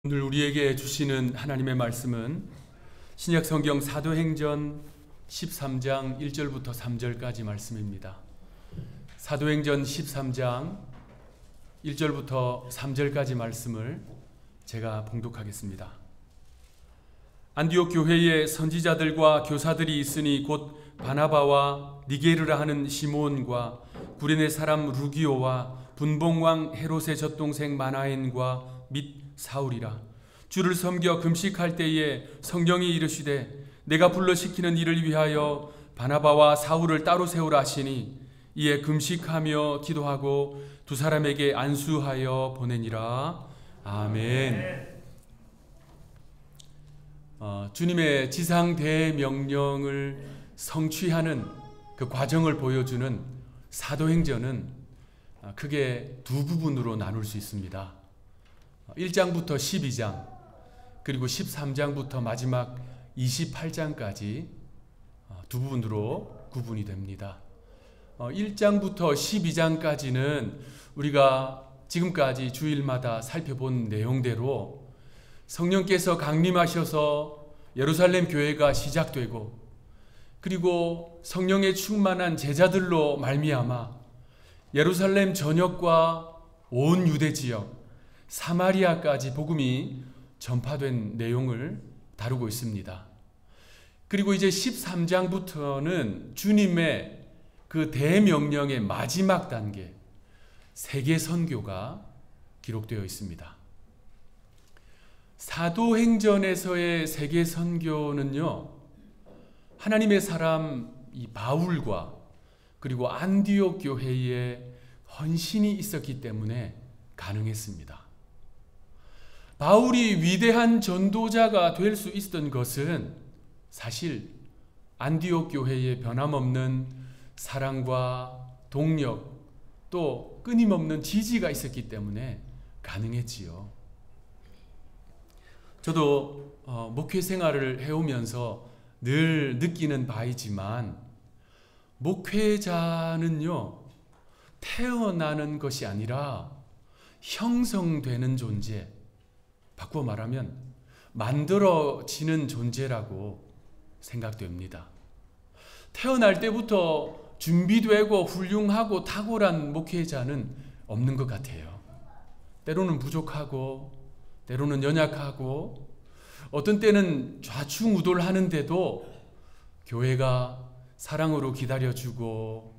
오늘 우리에게 주시는 하나님의 말씀은 신약 성경 사도행전 13장 1절부터 3절까지 말씀입니다. 사도행전 13장 1절부터 3절까지 말씀을 제가 봉독하겠습니다. 안디옥 교회에 선지자들과 교사들이 있으니 곧 바나바와 니게르라 하는 시몬과 구레네 사람 루기오와 분봉왕 헤롯의 젖동생 마나엔과 및 사울이라. 주를 섬겨 금식할 때에 성령이 이르시되 내가 불러 시키는 일을 위하여 바나바와 사울을 따로 세우라 하시니 이에 금식하며 기도하고 두 사람에게 안수하여 보내니라. 아멘. 주님의 지상 대명령을 성취하는 그 과정을 보여주는 사도행전은 크게 두 부분으로 나눌 수 있습니다. 1장부터 12장 그리고 13장부터 마지막 28장까지 두 부분으로 구분이 됩니다. 1장부터 12장까지는 우리가 지금까지 주일마다 살펴본 내용대로 성령께서 강림하셔서 예루살렘 교회가 시작되고 그리고 성령의 충만한 제자들로 말미암아 예루살렘 전역과 온 유대 지역 사마리아까지 복음이 전파된 내용을 다루고 있습니다. 그리고 이제 13장부터는 주님의 그 대명령의 마지막 단계 세계 선교가 기록되어 있습니다. 사도행전에서의 세계 선교는요, 하나님의 사람 이 바울과 그리고 안디옥 교회에 헌신이 있었기 때문에 가능했습니다. 바울이 위대한 전도자가 될 수 있었던 것은 사실 안디옥 교회의 변함없는 사랑과 동력 또 끊임없는 지지가 있었기 때문에 가능했지요. 저도 목회 생활을 해오면서 늘 느끼는 바이지만 목회자는요, 태어나는 것이 아니라 형성되는 존재, 바꾸어 말하면 만들어지는 존재라고 생각됩니다. 태어날 때부터 준비되고 훌륭하고 탁월한 목회자는 없는 것 같아요. 때로는 부족하고 때로는 연약하고 어떤 때는 좌충우돌하는데도 교회가 사랑으로 기다려주고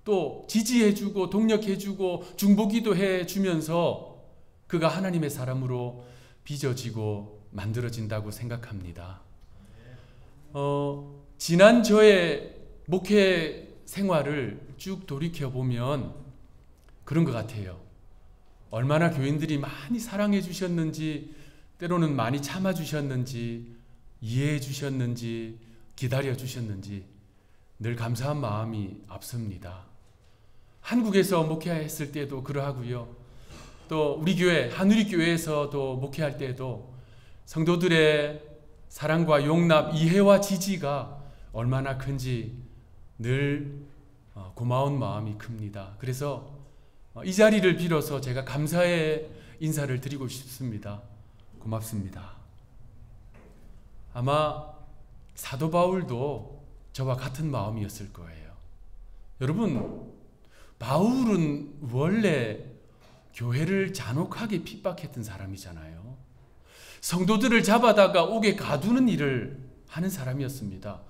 또 지지해주고 독력해주고 중보기도 해주면서 그가 하나님의 사람으로 빚어지고 만들어진다고 생각합니다. 지난 저의 목회 생활을 쭉 돌이켜보면 그런 것 같아요. 얼마나 교인들이 많이 사랑해 주셨는지, 때로는 많이 참아 주셨는지, 이해해 주셨는지, 기다려 주셨는지 늘 감사한 마음이 앞섭니다. 한국에서 목회했을 때도 그러하고요. 또 우리 교회 한우리교회에서도 목회할 때도 성도들의 사랑과 용납, 이해와 지지가 얼마나 큰지 늘 고마운 마음이 큽니다. 그래서 이 자리를 빌어서 제가 감사의 인사를 드리고 싶습니다. 고맙습니다. 아마 사도 바울도 저와 같은 마음이었을 거예요. 여러분, 바울은 원래 교회를 잔혹하게 핍박했던 사람이잖아요. 성도들을 잡아다가 옥에 가두는 일을 하는 사람이었습니다.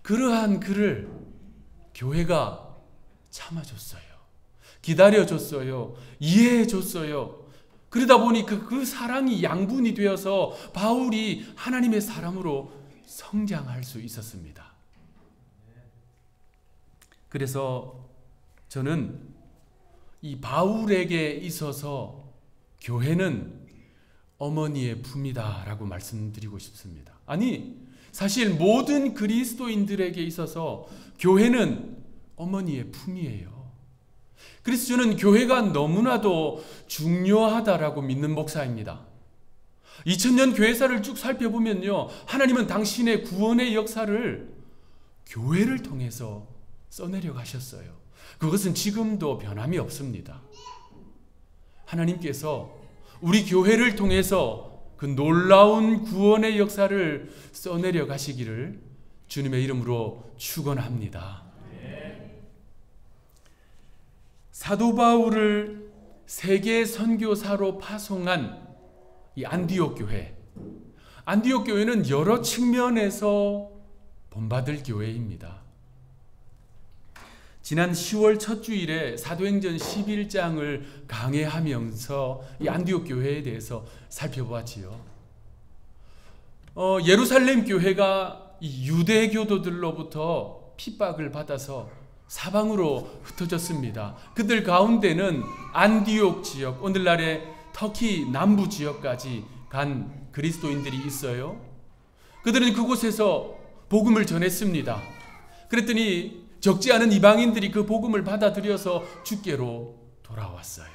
그러한 그를 교회가 참아줬어요. 기다려줬어요. 이해해줬어요. 그러다 보니 그 사랑이 양분이 되어서 바울이 하나님의 사람으로 성장할 수 있었습니다. 그래서 저는 이 바울에게 있어서 교회는 어머니의 품이다 라고 말씀드리고 싶습니다. 아니, 사실 모든 그리스도인들에게 있어서 교회는 어머니의 품이에요. 그래서 저는 교회가 너무나도 중요하다라고 믿는 목사입니다. 2000년 교회사를 쭉 살펴보면요, 하나님은 당신의 구원의 역사를 교회를 통해서 써내려 가셨어요. 그것은 지금도 변함이 없습니다. 하나님께서 우리 교회를 통해서 그 놀라운 구원의 역사를 써내려 가시기를 주님의 이름으로 축원합니다. 사도 바울을 세계 선교사로 파송한 이 안디옥 교회. 안디옥 교회는 여러 측면에서 본받을 교회입니다. 지난 10월 첫 주일에 사도행전 11장을 강해하면서 이 안디옥 교회에 대해서 살펴보았지요. 예루살렘 교회가 이 유대교도들로부터 핍박을 받아서 사방으로 흩어졌습니다. 그들 가운데는 안디옥 지역, 오늘날의 터키 남부 지역까지 간 그리스도인들이 있어요. 그들은 그곳에서 복음을 전했습니다. 그랬더니 적지 않은 이방인들이 그 복음을 받아들여서 주께로 돌아왔어요.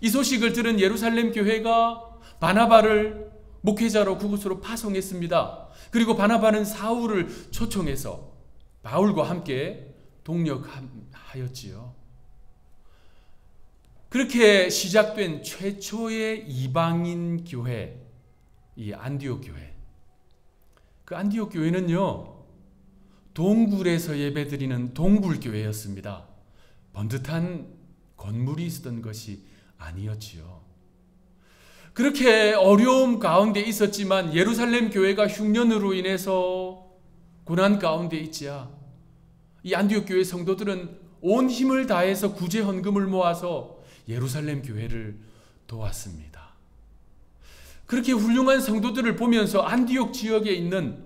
이 소식을 들은 예루살렘 교회가 바나바를 목회자로 그곳으로 파송했습니다. 그리고 바나바는 사울을 초청해서 바울과 함께 동력하였지요. 그렇게 시작된 최초의 이방인 교회, 이 안디옥 교회. 그 안디옥 교회는요, 동굴에서 예배드리는 동굴교회였습니다. 번듯한 건물이 있었던 것이 아니었지요. 그렇게 어려움 가운데 있었지만 예루살렘 교회가 흉년으로 인해서 고난 가운데 있지야 이 안디옥 교회 성도들은 온 힘을 다해서 구제 헌금을 모아서 예루살렘 교회를 도왔습니다. 그렇게 훌륭한 성도들을 보면서 안디옥 지역에 있는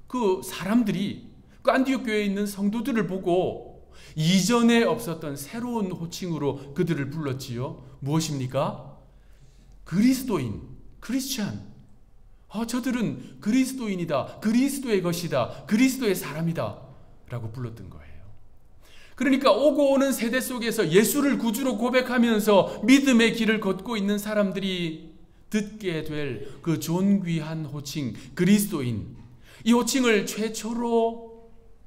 그 사람들이 그 안디옥 교회에 있는 성도들을 보고 이전에 없었던 새로운 호칭으로 그들을 불렀지요. 무엇입니까? 그리스도인, 크리스찬. 저들은 그리스도인이다. 그리스도의 것이다. 그리스도의 사람이다. 라고 불렀던 거예요. 그러니까 오고 오는 세대 속에서 예수를 구주로 고백하면서 믿음의 길을 걷고 있는 사람들이 듣게 될 그 존귀한 호칭, 그리스도인. 이 호칭을 최초로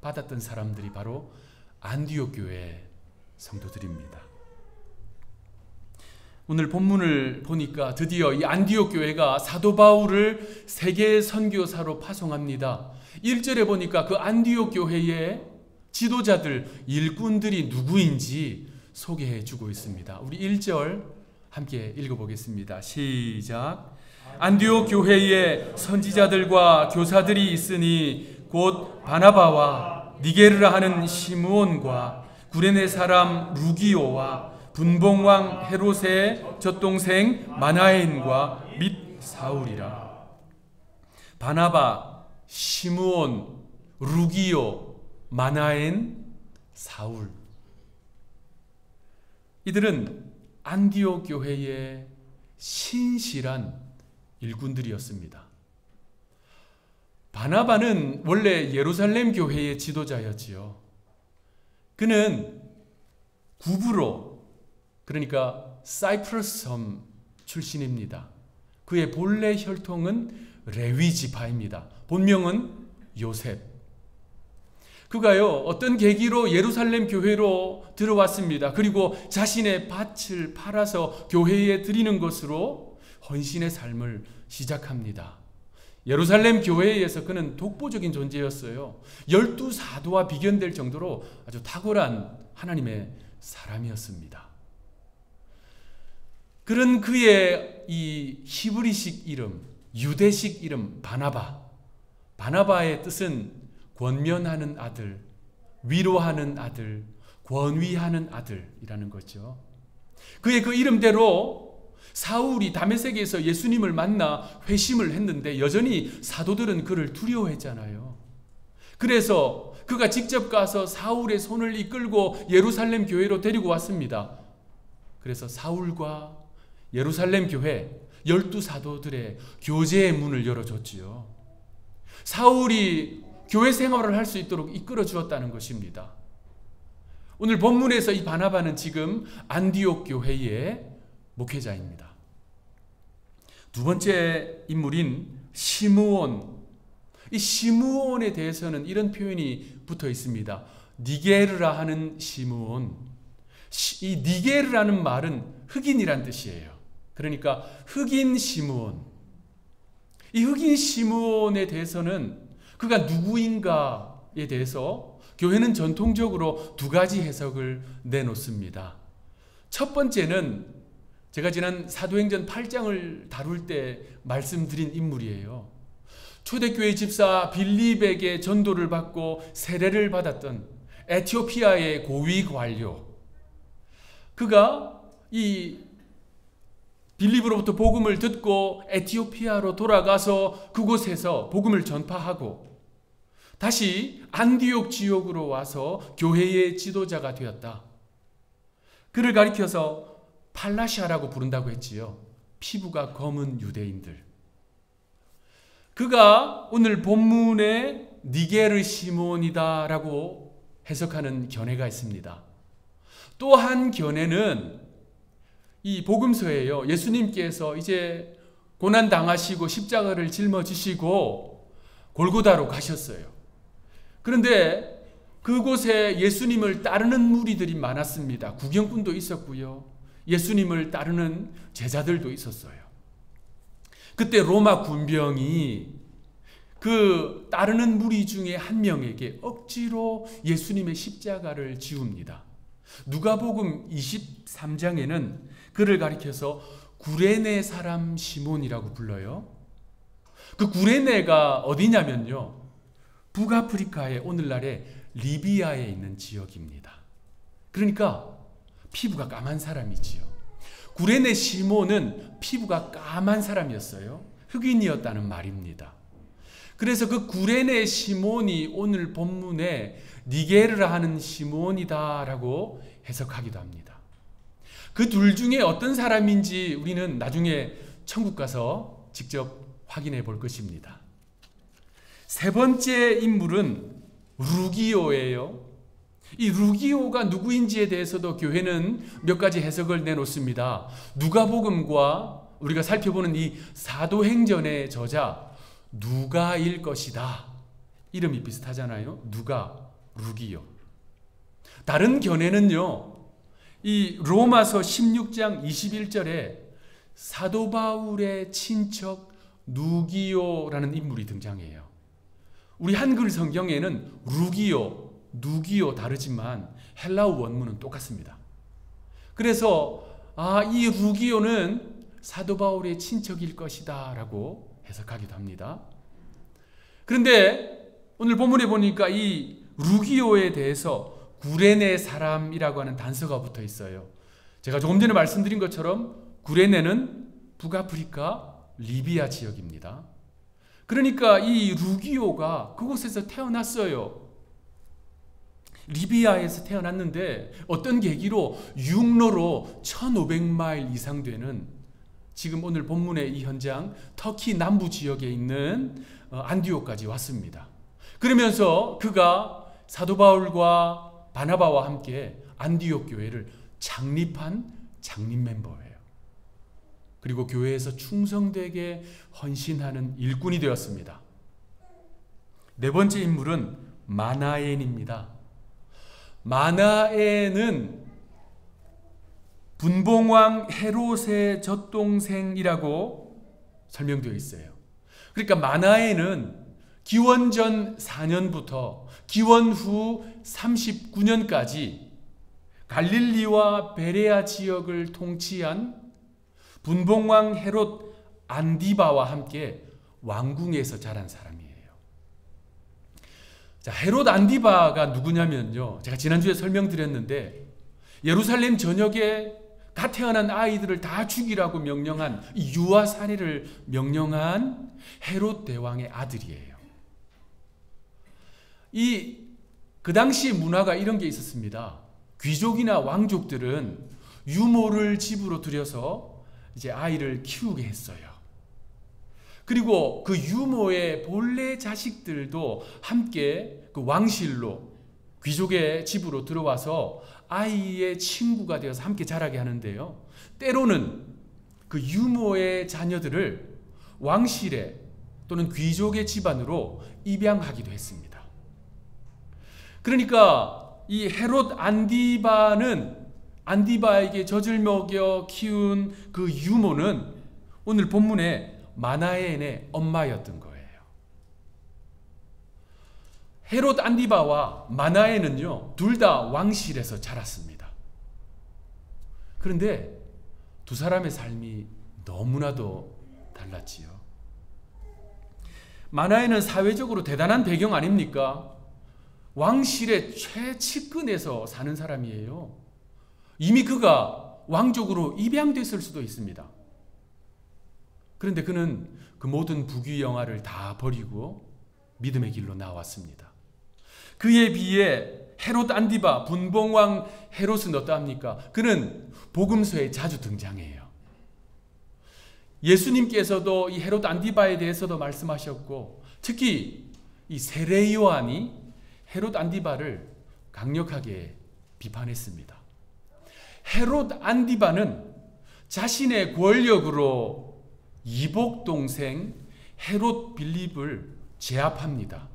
받았던 사람들이 바로 안디옥 교회 성도들입니다. 오늘 본문을 보니까 드디어 이 안디옥 교회가 사도 바울을 세계 선교사로 파송합니다. 1절에 보니까 그 안디옥 교회의 지도자들, 일꾼들이 누구인지 소개해 주고 있습니다. 우리 1절 함께 읽어보겠습니다. 시작. 안디옥 교회에 선지자들과 교사들이 있으니 곧 바나바와 니게르라 하는 시므온과 구레네 사람 루기오와 분봉왕 헤롯의 젖동생 마나엔과 및 사울이라. 바나바, 시므온, 루기오, 마나엔, 사울. 이들은 안디옥 교회의 신실한 일꾼들이었습니다. 바나바는 원래 예루살렘 교회의 지도자였지요. 그는 구브로, 그러니까 사이프러스 섬 출신입니다. 그의 본래 혈통은 레위 지파입니다. 본명은 요셉. 그가요, 어떤 계기로 예루살렘 교회로 들어왔습니다. 그리고 자신의 밭을 팔아서 교회에 드리는 것으로 헌신의 삶을 시작합니다. 예루살렘 교회에 의해서 그는 독보적인 존재였어요. 12사도와 비견될 정도로 아주 탁월한 하나님의 사람이었습니다. 그런 그의 이 히브리식 이름, 유대식 이름 바나바. 바나바의 뜻은 권면하는 아들, 위로하는 아들, 권위하는 아들이라는 거죠. 그의 그 이름대로 사울이 다메섹에서 예수님을 만나 회심을 했는데 여전히 사도들은 그를 두려워했잖아요. 그래서 그가 직접 가서 사울의 손을 이끌고 예루살렘 교회로 데리고 왔습니다. 그래서 사울과 예루살렘 교회 12사도들의 교제의 문을 열어줬지요. 사울이 교회 생활을 할 수 있도록 이끌어 주었다는 것입니다. 오늘 본문에서 이 바나바는 지금 안디옥 교회의 목회자입니다. 두 번째 인물인 시므온. 이 시므온에 대해서는 이런 표현이 붙어 있습니다. 니게르라 하는 시므온. 이 니게르라는 말은 흑인이란 뜻이에요. 그러니까 흑인 시므온. 이 흑인 시몬에 대해서는 그가 누구인가에 대해서 교회는 전통적으로 두 가지 해석을 내놓습니다. 첫 번째는 제가 지난 사도행전 8장을 다룰 때 말씀드린 인물이에요. 초대교회 집사 빌립에게 전도를 받고 세례를 받았던 에티오피아의 고위 관료. 그가 이 빌립으로부터 복음을 듣고 에티오피아로 돌아가서 그곳에서 복음을 전파하고 다시 안디옥 지역으로 와서 교회의 지도자가 되었다. 그를 가리켜서 팔라샤라고 부른다고 했지요. 피부가 검은 유대인들. 그가 오늘 본문에 니게르 시몬이다라고 해석하는 견해가 있습니다. 또 한 견해는 이 복음서에요. 예수님께서 이제 고난 당하시고 십자가를 짊어지시고 골고다로 가셨어요. 그런데 그곳에 예수님을 따르는 무리들이 많았습니다. 구경꾼도 있었고요. 예수님을 따르는 제자들도 있었어요. 그때 로마 군병이 그 따르는 무리 중에 한 명에게 억지로 예수님의 십자가를 지웁니다. 누가복음 23장에는 그를 가리켜서 구레네 사람 시몬이라고 불러요. 그 구레네가 어디냐면요, 북아프리카의 오늘날의 리비아에 있는 지역입니다. 그러니까 피부가 까만 사람이지요. 구레네 시몬은 피부가 까만 사람이었어요. 흑인이었다는 말입니다. 그래서 그 구레네 시몬이 오늘 본문에 니게르라 하는 시몬이다라고 해석하기도 합니다. 그 둘 중에 어떤 사람인지 우리는 나중에 천국 가서 직접 확인해 볼 것입니다. 세 번째 인물은 루기오예요. 이 루기오가 누구인지에 대해서도 교회는 몇 가지 해석을 내놓습니다. 누가복음과 우리가 살펴보는 이 사도행전의 저자 누가일 것이다. 이름이 비슷하잖아요. 누가, 루기오. 다른 견해는요, 이 로마서 16장 21절에 사도 바울의 친척 누기오라는 인물이 등장해요. 우리 한글 성경에는 루기오, 누기오 다르지만 헬라어 원문은 똑같습니다. 그래서 이 루기오는 사도 바울의 친척일 것이다 라고 해석하기도 합니다. 그런데 오늘 본문에 보니까 이 루기오에 대해서 구레네 사람이라고 하는 단서가 붙어 있어요. 제가 조금 전에 말씀드린 것처럼 구레네는 북아프리카 리비아 지역입니다. 그러니까 이 루기오가 그곳에서 태어났어요. 리비아에서 태어났는데 어떤 계기로 육로로 1500마일 이상 되는 지금 오늘 본문의 이 현장 터키 남부 지역에 있는 안디옥까지 왔습니다. 그러면서 그가 사도 바울과 바나바와 함께 안디옥 교회를 창립한 창립 멤버예요. 그리고 교회에서 충성되게 헌신하는 일꾼이 되었습니다. 네 번째 인물은 마나엔입니다. 마나엔은 분봉왕 헤롯의 젖동생이라고 설명되어 있어요. 그러니까 마나엔은 기원전 4년부터 기원 후 39년까지 갈릴리와 베레아 지역을 통치한 분봉왕 헤롯 안디바와 함께 왕궁에서 자란 사람이에요. 자, 헤롯 안디바가 누구냐면요, 제가 지난주에 설명드렸는데 예루살렘 전역에 갓 태어난 아이들을 다 죽이라고 명령한, 유아 살해를 명령한 헤롯 대왕의 아들이에요. 그 당시 문화가 이런 게 있었습니다. 귀족이나 왕족들은 유모를 집으로 들여서 이제 아이를 키우게 했어요. 그리고 그 유모의 본래 자식들도 함께 그 왕실로 귀족의 집으로 들어와서 아이의 친구가 되어서 함께 자라게 하는데요. 때로는 그 유모의 자녀들을 왕실에 또는 귀족의 집안으로 입양하기도 했습니다. 그러니까 이 헤롯 안디바는 안디바에게 젖을 먹여 키운 그 유모는 오늘 본문에 마나엔의 엄마였던 거예요. 헤롯 안디바와 마나엔은요, 둘 다 왕실에서 자랐습니다. 그런데 두 사람의 삶이 너무나도 달랐지요. 마나엔은 사회적으로 대단한 배경 아닙니까? 왕실의 최측근에서 사는 사람이에요. 이미 그가 왕족으로 입양됐을 수도 있습니다. 그런데 그는 그 모든 부귀영화를 다 버리고 믿음의 길로 나왔습니다. 그에 비해 헤롯 안디바, 분봉왕 헤롯은 어떠합니까? 그는 복음서에 자주 등장해요. 예수님께서도 이 헤롯 안디바에 대해서도 말씀하셨고, 특히 이 세례 요한이 헤롯 안디바를 강력하게 비판했습니다. 헤롯 안디바는 자신의 권력으로 이복 동생 헤롯 빌립을 제압합니다.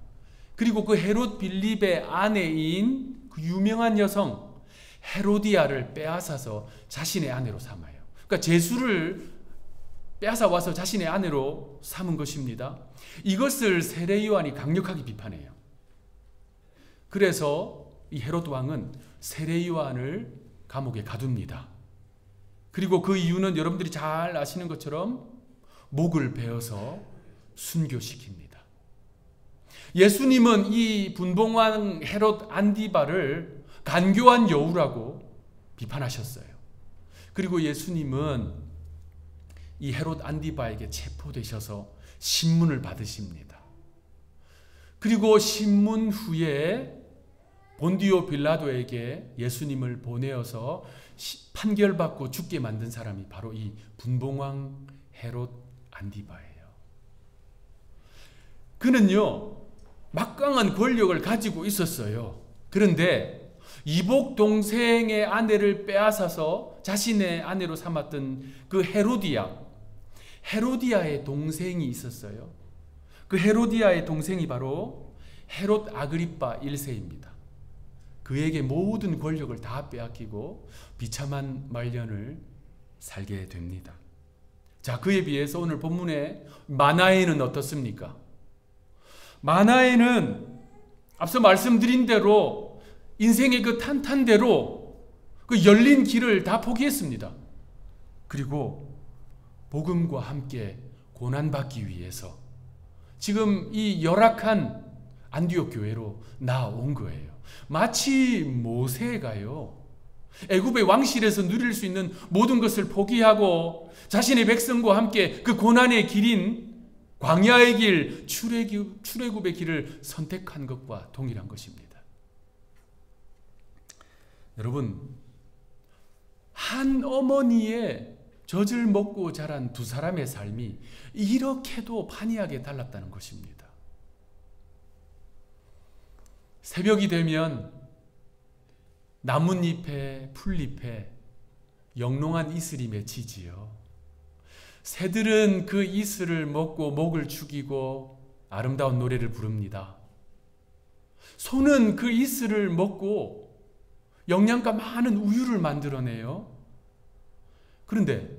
그리고 그 헤롯 빌립의 아내인 그 유명한 여성 헤로디아를 빼앗아서 자신의 아내로 삼아요. 그러니까 제수를 빼앗아 와서 자신의 아내로 삼은 것입니다. 이것을 세례 요한이 강력하게 비판해요. 그래서 이 헤롯 왕은 세례 요한을 감옥에 가둡니다. 그리고 그 이유는 여러분들이 잘 아시는 것처럼 목을 베어서 순교시킵니다. 예수님은 이 분봉왕 헤롯 안디바를 간교한 여우라고 비판하셨어요. 그리고 예수님은 이 헤롯 안디바에게 체포되셔서 신문을 받으십니다. 그리고 신문 후에 본디오 빌라도에게 예수님을 보내어서 판결받고 죽게 만든 사람이 바로 이 분봉왕 헤롯 안디바예요. 그는요, 막강한 권력을 가지고 있었어요. 그런데 이복 동생의 아내를 빼앗아서 자신의 아내로 삼았던 그 헤로디아의 동생이 있었어요. 그 헤로디아의 동생이 바로 헤롯 아그리파 1세입니다. 그에게 모든 권력을 다 빼앗기고 비참한 말년을 살게 됩니다. 자, 그에 비해서 오늘 본문의 마나엔은 어떻습니까? 마나엔은 앞서 말씀드린 대로 인생의 그 탄탄대로 그 열린 길을 다 포기했습니다. 그리고 복음과 함께 고난받기 위해서 지금 이 열악한 안디옥 교회로 나온 거예요. 마치 모세가요, 애굽의 왕실에서 누릴 수 있는 모든 것을 포기하고 자신의 백성과 함께 그 고난의 길인 광야의 길, 출애굽의 길을 선택한 것과 동일한 것입니다. 여러분, 한 어머니의 젖을 먹고 자란 두 사람의 삶이 이렇게도 판이하게 달랐다는 것입니다. 새벽이 되면 나뭇잎에 풀잎에 영롱한 이슬이 맺히지요. 새들은 그 이슬을 먹고 목을 축이고 아름다운 노래를 부릅니다. 소는 그 이슬을 먹고 영양가 많은 우유를 만들어내요. 그런데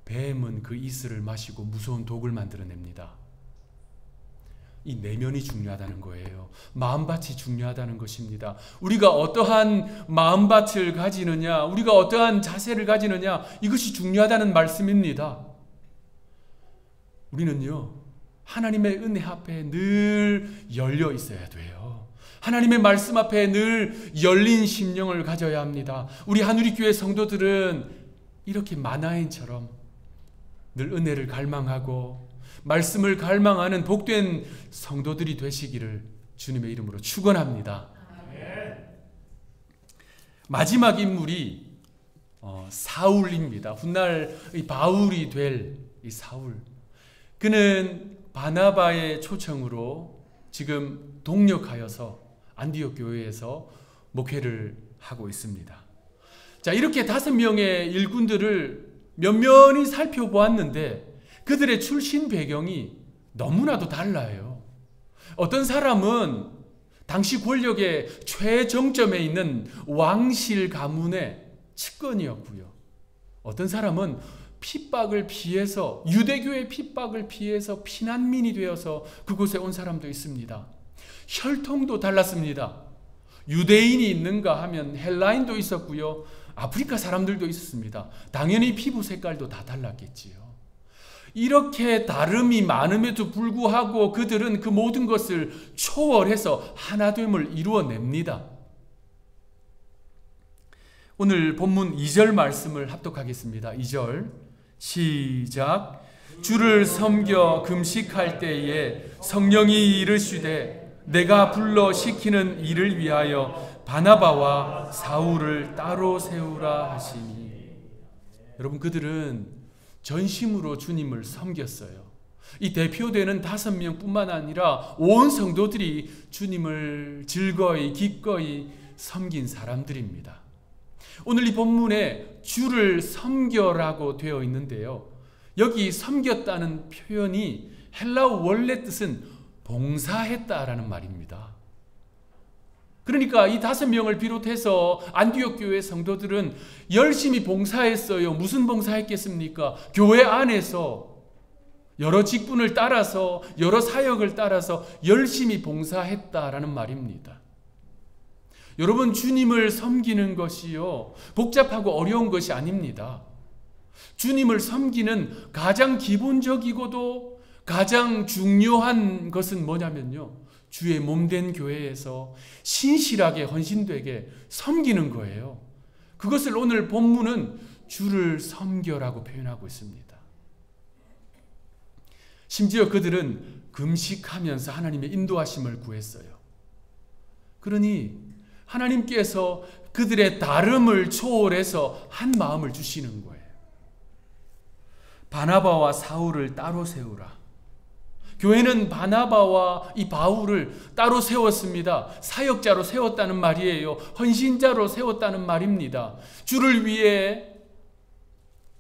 뱀은 그 이슬을 마시고 무서운 독을 만들어냅니다. 이 내면이 중요하다는 거예요. 마음밭이 중요하다는 것입니다. 우리가 어떠한 마음밭을 가지느냐, 우리가 어떠한 자세를 가지느냐, 이것이 중요하다는 말씀입니다. 우리는요, 하나님의 은혜 앞에 늘 열려 있어야 돼요. 하나님의 말씀 앞에 늘 열린 심령을 가져야 합니다. 우리 한우리교회 성도들은 이렇게 마나엔처럼 늘 은혜를 갈망하고 말씀을 갈망하는 복된 성도들이 되시기를 주님의 이름으로 축원합니다. 마지막 인물이 사울입니다. 훗날 바울이 될 이 사울. 그는 바나바의 초청으로 지금 동력하여서 안디옥 교회에서 목회를 하고 있습니다. 자, 이렇게 5명의 일꾼들을 면면히 살펴보았는데 그들의 출신 배경이 너무나도 달라요. 어떤 사람은 당시 권력의 최정점에 있는 왕실 가문의 측근이었고요. 어떤 사람은 핍박을 피해서, 유대교의 핍박을 피해서 피난민이 되어서 그곳에 온 사람도 있습니다. 혈통도 달랐습니다. 유대인이 있는가 하면 헬라인도 있었고요, 아프리카 사람들도 있었습니다. 당연히 피부 색깔도 다 달랐겠지요. 이렇게 다름이 많음에도 불구하고 그들은 그 모든 것을 초월해서 하나됨을 이루어냅니다. 오늘 본문 2절 말씀을 합독하겠습니다. 2절 시작. 주를 섬겨 금식할 때에 성령이 이르시되 내가 불러 시키는 일을 위하여 바나바와 사울을 따로 세우라 하시니. 여러분, 그들은 전심으로 주님을 섬겼어요. 이 대표되는 5명 뿐만 아니라 온 성도들이 주님을 즐거이 기꺼이 섬긴 사람들입니다. 오늘 이 본문에 주를 섬겨라고 되어 있는데요, 여기 섬겼다는 표현이 헬라어 원래 뜻은 봉사했다라는 말입니다. 그러니까 이 5명을 비롯해서 안디옥 교회 성도들은 열심히 봉사했어요. 무슨 봉사했겠습니까? 교회 안에서 여러 직분을 따라서, 여러 사역을 따라서 열심히 봉사했다라는 말입니다. 여러분, 주님을 섬기는 것이요, 복잡하고 어려운 것이 아닙니다. 주님을 섬기는 가장 기본적이고도 가장 중요한 것은 뭐냐면요, 주의 몸된 교회에서 신실하게 헌신되게 섬기는 거예요. 그것을 오늘 본문은 주를 섬겨라고 표현하고 있습니다. 심지어 그들은 금식하면서 하나님의 인도하심을 구했어요. 그러니 하나님께서 그들의 다름을 초월해서 한 마음을 주시는 거예요. 바나바와 사울을 따로 세우라. 교회는 바나바와 이 바울을 따로 세웠습니다. 사역자로 세웠다는 말이에요. 헌신자로 세웠다는 말입니다. 주를 위해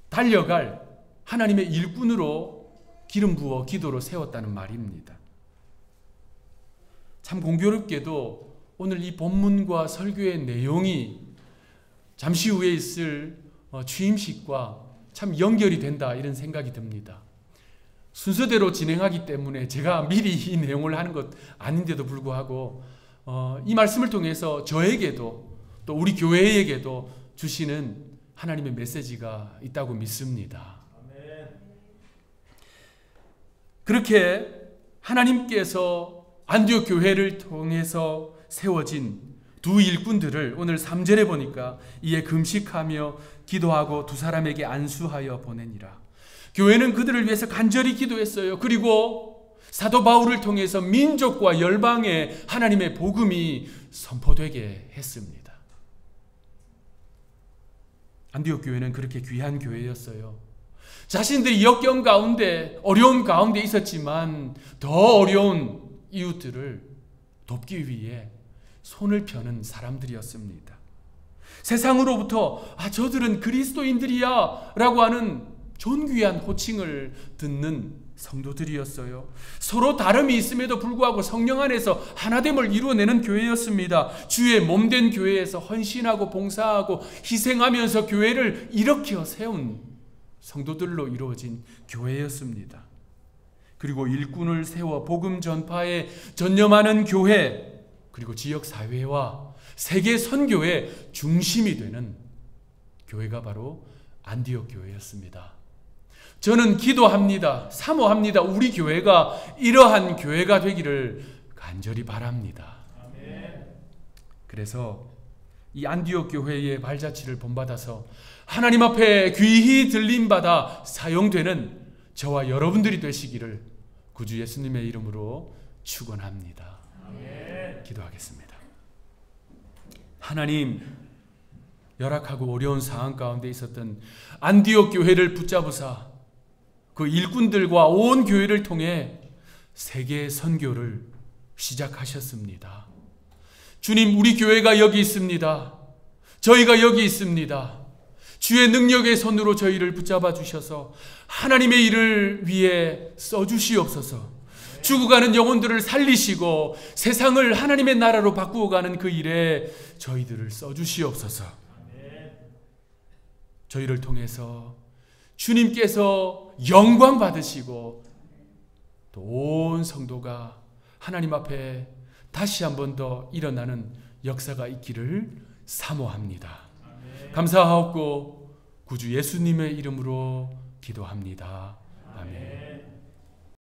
달려갈 하나님의 일꾼으로 기름 부어 기도로 세웠다는 말입니다. 참 공교롭게도 오늘 이 본문과 설교의 내용이 잠시 후에 있을 취임식과 참 연결이 된다, 이런 생각이 듭니다. 순서대로 진행하기 때문에 제가 미리 이 내용을 하는 것 아닌데도 불구하고 이 말씀을 통해서 저에게도 또 우리 교회에게도 주시는 하나님의 메시지가 있다고 믿습니다. 그렇게 하나님께서 안디옥 교회를 통해서 세워진 두 일꾼들을 오늘 3절에 보니까 이에 금식하며 기도하고 두 사람에게 안수하여 보내니라. 교회는 그들을 위해서 간절히 기도했어요. 그리고 사도 바울을 통해서 민족과 열방에 하나님의 복음이 선포되게 했습니다. 안디옥 교회는 그렇게 귀한 교회였어요. 자신들이 역경 가운데, 어려움 가운데 있었지만 더 어려운 이웃들을 돕기 위해 손을 펴는 사람들이었습니다. 세상으로부터 저들은 그리스도인들이야 라고 하는 존귀한 호칭을 듣는 성도들이었어요. 서로 다름이 있음에도 불구하고 성령 안에서 하나됨을 이루어내는 교회였습니다. 주의 몸된 교회에서 헌신하고 봉사하고 희생하면서 교회를 일으켜 세운 성도들로 이루어진 교회였습니다. 그리고 일꾼을 세워 복음 전파에 전념하는 교회, 그리고 지역 사회와 세계 선교의 중심이 되는 교회가 바로 안디옥 교회였습니다. 저는 기도합니다. 사모합니다. 우리 교회가 이러한 교회가 되기를 간절히 바랍니다. 그래서 이 안디옥 교회의 발자취를 본받아서 하나님 앞에 귀히 들림받아 사용되는 저와 여러분들이 되시기를 구주 예수님의 이름으로 축원합니다. 기도하겠습니다. 하나님, 열악하고 어려운 상황 가운데 있었던 안디옥 교회를 붙잡으사 그 일꾼들과 온 교회를 통해 세계 선교를 시작하셨습니다. 주님, 우리 교회가 여기 있습니다. 저희가 여기 있습니다. 주의 능력의 손으로 저희를 붙잡아 주셔서 하나님의 일을 위해 써주시옵소서. 죽어가는 영혼들을 살리시고 세상을 하나님의 나라로 바꾸어가는 그 일에 저희들을 써주시옵소서. 저희를 통해서 주님께서 영광 받으시고 또 온 성도가 하나님 앞에 다시 한 번 더 일어나는 역사가 있기를 사모합니다. 감사하옵고 구주 예수님의 이름으로 기도합니다. 아멘.